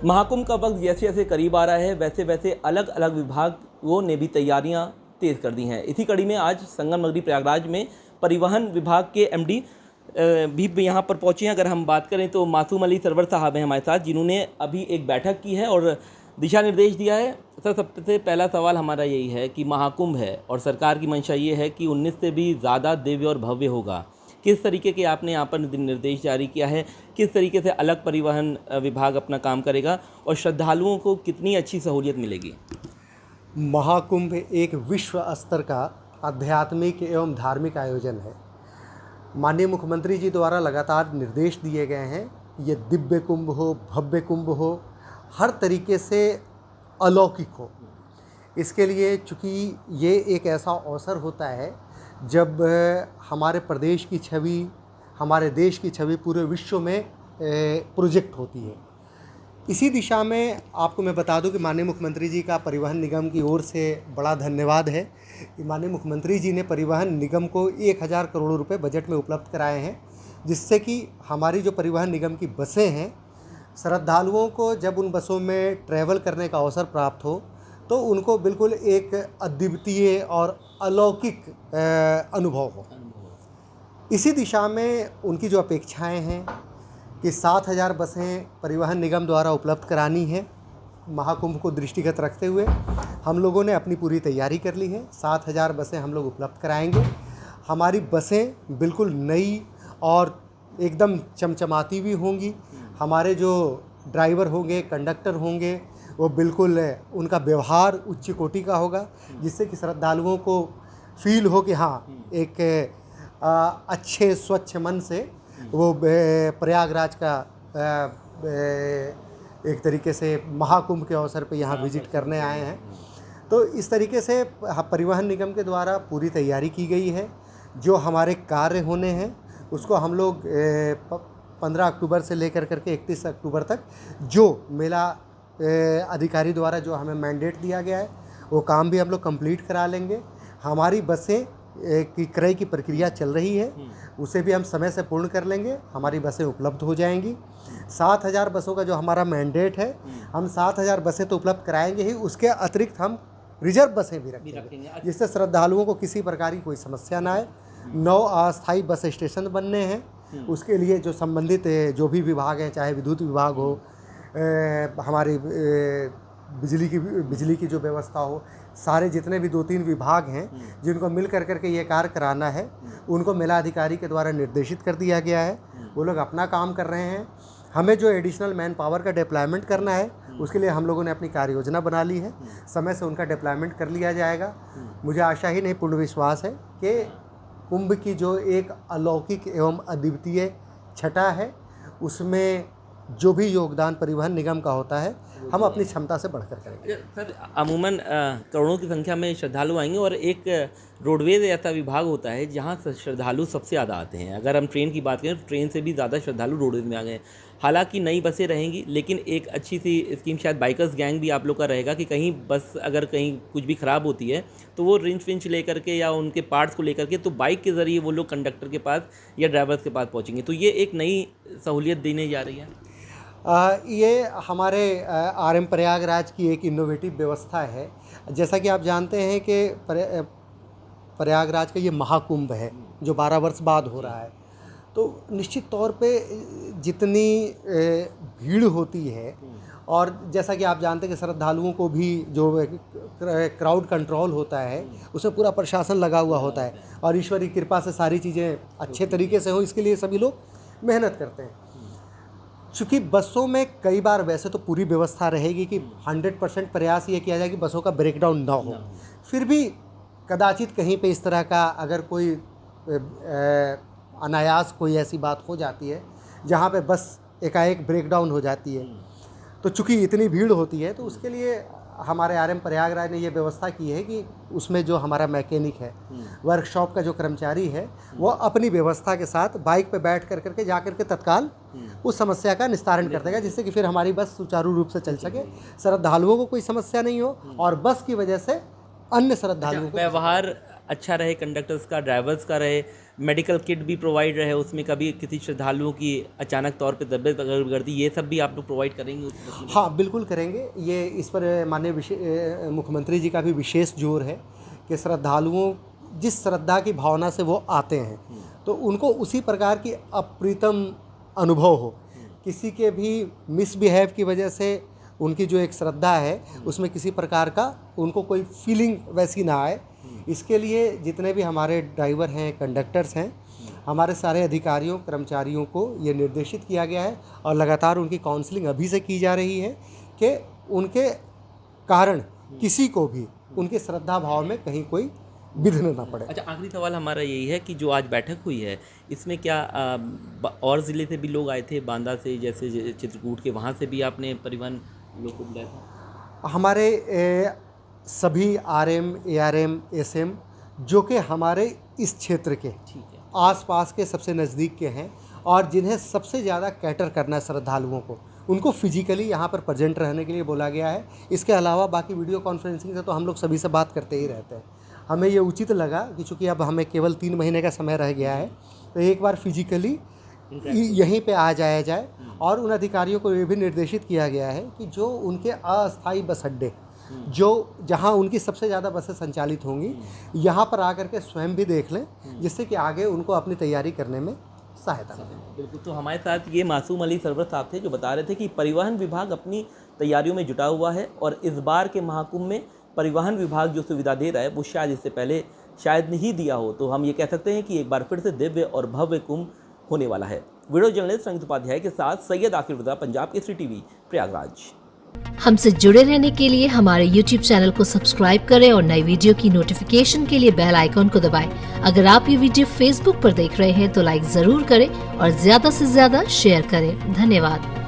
महाकुंभ का वक्त जैसे जैसे करीब आ रहा है वैसे वैसे अलग अलग विभागों ने भी तैयारियां तेज़ कर दी हैं। इसी कड़ी में आज संगम नगरी प्रयागराज में परिवहन विभाग के एमडी भी यहाँ पर पहुँचे हैं। अगर हम बात करें तो मासूम अली सरवर साहब हैं हमारे साथ, जिन्होंने अभी एक बैठक की है और दिशा निर्देश दिया है। सर, सबसे पहला सवाल हमारा यही है कि महाकुंभ है और सरकार की मंशा ये है कि 19 से भी ज़्यादा दिव्य और भव्य होगा। किस तरीके के आपने यहाँ पर निर्देश जारी किया है, किस तरीके से अलग परिवहन विभाग अपना काम करेगा और श्रद्धालुओं को कितनी अच्छी सहूलियत मिलेगी? महाकुंभ एक विश्व स्तर का आध्यात्मिक एवं धार्मिक आयोजन है। माननीय मुख्यमंत्री जी द्वारा लगातार निर्देश दिए गए हैं, ये दिव्य कुंभ हो, भव्य कुंभ हो, हर तरीके से अलौकिक हो। इसके लिए चूँकि ये एक ऐसा अवसर होता है जब हमारे प्रदेश की छवि, हमारे देश की छवि पूरे विश्व में प्रोजेक्ट होती है। इसी दिशा में आपको मैं बता दूं कि माननीय मुख्यमंत्री जी का परिवहन निगम की ओर से बड़ा धन्यवाद है कि माननीय मुख्यमंत्री जी ने परिवहन निगम को 1000 करोड़ रुपए बजट में उपलब्ध कराए हैं, जिससे कि हमारी जो परिवहन निगम की बसें हैं, श्रद्धालुओं को जब उन बसों में ट्रैवल करने का अवसर प्राप्त हो तो उनको बिल्कुल एक अद्वितीय और अलौकिक अनुभव हो। इसी दिशा में उनकी जो अपेक्षाएं हैं कि 7000 बसें परिवहन निगम द्वारा उपलब्ध करानी है। महाकुंभ को दृष्टिगत रखते हुए हम लोगों ने अपनी पूरी तैयारी कर ली है। 7000 बसें हम लोग उपलब्ध कराएंगे। हमारी बसें बिल्कुल नई और एकदम चमचमाती भी होंगी। हमारे जो ड्राइवर होंगे, कंडक्टर होंगे, वो बिल्कुल उनका व्यवहार उच्च कोटि का होगा, जिससे कि श्रद्धालुओं को फील हो कि हाँ, एक अच्छे स्वच्छ मन से वो प्रयागराज का एक तरीके से महाकुंभ के अवसर पे यहाँ विजिट करने आए हैं। तो इस तरीके से परिवहन निगम के द्वारा पूरी तैयारी की गई है। जो हमारे कार्य होने हैं उसको हम लोग 15 अक्टूबर से लेकर करके 31 अक्टूबर तक जो मेला अधिकारी द्वारा जो हमें मैंडेट दिया गया है वो काम भी हम लोग कंप्लीट करा लेंगे। हमारी बसें की क्रय की प्रक्रिया चल रही है, उसे भी हम समय से पूर्ण कर लेंगे। हमारी बसें उपलब्ध हो जाएंगी। 7000 बसों का जो हमारा मैंडेट है, हम 7000 बसें तो उपलब्ध कराएंगे ही, उसके अतिरिक्त हम रिजर्व बसें भी रखेंगे, जिससे श्रद्धालुओं को किसी प्रकार की कोई समस्या ना आए। 9 अस्थायी बस स्टेशन बनने हैं, उसके लिए जो संबंधित जो भी विभाग हैं, चाहे विद्युत विभाग हो, हमारी बिजली की जो व्यवस्था हो, सारे जितने भी 2-3 विभाग हैं जिनको मिल कर करके ये कार्य कराना है, उनको मेला अधिकारी के द्वारा निर्देशित कर दिया गया है। वो लोग अपना काम कर रहे हैं। हमें जो एडिशनल मैन पावर का डिप्लॉयमेंट करना है, उसके लिए हम लोगों ने अपनी कार्य योजना बना ली है। समय से उनका डिप्लॉयमेंट कर लिया जाएगा। मुझे आशा ही नहीं, पूर्ण विश्वास है कि कुंभ की जो एक अलौकिक एवं अद्वितीय छटा है, उसमें जो भी योगदान परिवहन निगम का होता है, हम अपनी क्षमता से बढ़कर करेंगे। सर, अमूमन करोड़ों की संख्या में श्रद्धालु आएंगे और एक रोडवेज ऐसा विभाग होता है जहां श्रद्धालु सबसे ज़्यादा आते हैं। अगर हम ट्रेन की बात करें तो ट्रेन से भी ज़्यादा श्रद्धालु रोडवेज में आ गए हैं। हालांकि नई बसें रहेंगी, लेकिन एक अच्छी सी स्कीम शायद बाइकर्स गैंग भी आप लोग का रहेगा कि कहीं बस अगर कहीं कुछ भी ख़राब होती है तो वो रिंच विंच लेकर के या उनके पार्ट्स को लेकर के तो बाइक के ज़रिए वो लोग कंडक्टर के पास या ड्राइवर्स के पास पहुँचेंगे। तो ये एक नई सहूलियत देने जा रही है। ये हमारे आरएम प्रयागराज की एक इनोवेटिव व्यवस्था है। जैसा कि आप जानते हैं कि प्रयागराज का ये महाकुंभ है जो 12 वर्ष बाद हो रहा है, तो निश्चित तौर पे जितनी भीड़ होती है, और जैसा कि आप जानते हैं कि श्रद्धालुओं को भी जो क्राउड कंट्रोल होता है उसमें पूरा प्रशासन लगा हुआ होता है, और ईश्वर की कृपा से सारी चीज़ें अच्छे तरीके से हो, इसके लिए सभी लोग मेहनत करते हैं। चूँकि बसों में कई बार वैसे तो पूरी व्यवस्था रहेगी कि 100% प्रयास ये किया जाए कि बसों का ब्रेकडाउन ना हो, फिर भी कदाचित कहीं पे इस तरह का अगर कोई अनायास कोई ऐसी बात हो जाती है जहाँ पे बस एकाएक ब्रेकडाउन हो जाती है, तो चूँकि इतनी भीड़ होती है, तो उसके लिए हमारे आरएम प्रयागराज ने ये व्यवस्था की है कि उसमें जो हमारा मैकेनिक है, वर्कशॉप का जो कर्मचारी है, वो अपनी व्यवस्था के साथ बाइक पे बैठ कर करके जा कर के तत्काल उस समस्या का निस्तारण कर देगा, जिससे कि फिर हमारी बस सुचारू रूप से चल सके, श्रद्धालुओं को कोई समस्या नहीं हो और बस की वजह से अन्य श्रद्धालुओं को। व्यवहार अच्छा रहे, कंडक्टर्स का, ड्राइवर्स का रहे, मेडिकल किट भी प्रोवाइड रहे, उसमें कभी किसी श्रद्धालुओं की अचानक तौर पे तबीयत अगर बिगड़ती, ये सब भी आप लोग प्रोवाइड करेंगे उस बस में? हाँ, बिल्कुल करेंगे। ये इस पर माननीय मुख्यमंत्री जी का भी विशेष जोर है कि श्रद्धालुओं जिस श्रद्धा की भावना से वो आते हैं तो उनको उसी प्रकार की अप्रीतम अनुभव हो। किसी के भी मिसबिहेव की वजह से उनकी जो एक श्रद्धा है उसमें किसी प्रकार का उनको कोई फीलिंग वैसी ना आए, इसके लिए जितने भी हमारे ड्राइवर हैं, कंडक्टर्स हैं, हमारे सारे अधिकारियों कर्मचारियों को ये निर्देशित किया गया है और लगातार उनकी काउंसलिंग अभी से की जा रही है कि उनके कारण किसी को भी उनके श्रद्धा भाव में कहीं कोई विघ्न ना पड़े। अच्छा, आखिरी सवाल हमारा यही है कि जो आज बैठक हुई है इसमें क्या और ज़िले से भी लोग आए थे, बांदा से, जैसे चित्रकूट के, वहाँ से भी आपने परिवहन लोग को बुलाया था? हमारे सभी आरएम, एआरएम, एसएम जो कि हमारे इस क्षेत्र के ठीक है, आसपास के सबसे नज़दीक के हैं और जिन्हें सबसे ज़्यादा कैटर करना है श्रद्धालुओं को, उनको फिजिकली यहाँ पर प्रेजेंट रहने के लिए बोला गया है। इसके अलावा बाकी वीडियो कॉन्फ्रेंसिंग से तो हम लोग सभी से बात करते ही रहते हैं। हमें ये उचित लगा कि चूँकि अब हमें केवल 3 महीने का समय रह गया है तो एक बार फिजिकली यहीं पे आ जाया जाए और उन अधिकारियों को ये भी निर्देशित किया गया है कि जो उनके अस्थायी बस अड्डे जो जहां उनकी सबसे ज़्यादा बसें संचालित होंगी यहां पर आकर के स्वयं भी देख लें, जिससे कि आगे उनको अपनी तैयारी करने में सहायता मिले। बिल्कुल। तो हमारे साथ ये मासूम अली सरवर साहब थे जो बता रहे थे कि परिवहन विभाग अपनी तैयारियों में जुटा हुआ है और इस बार के महाकुंभ में परिवहन विभाग जो सुविधा दे रहा है वो शायद इससे पहले शायद नहीं दिया हो। तो हम ये कह सकते हैं कि एक बार फिर से दिव्य और भव्य कुंभ होने वाला है। वीडियो जर्नलिस्ट संगीत उपाध्याय के साथ सैयद आकिब रज़ा, पंजाब केसरी टीवी, प्रयागराज। हमसे जुड़े रहने के लिए हमारे YouTube चैनल को सब्सक्राइब करें और नई वीडियो की नोटिफिकेशन के लिए बेल आइकॉन को दबाएं। अगर आप ये वीडियो Facebook पर देख रहे हैं तो लाइक जरूर करें और ज्यादा से ज्यादा शेयर करें। धन्यवाद।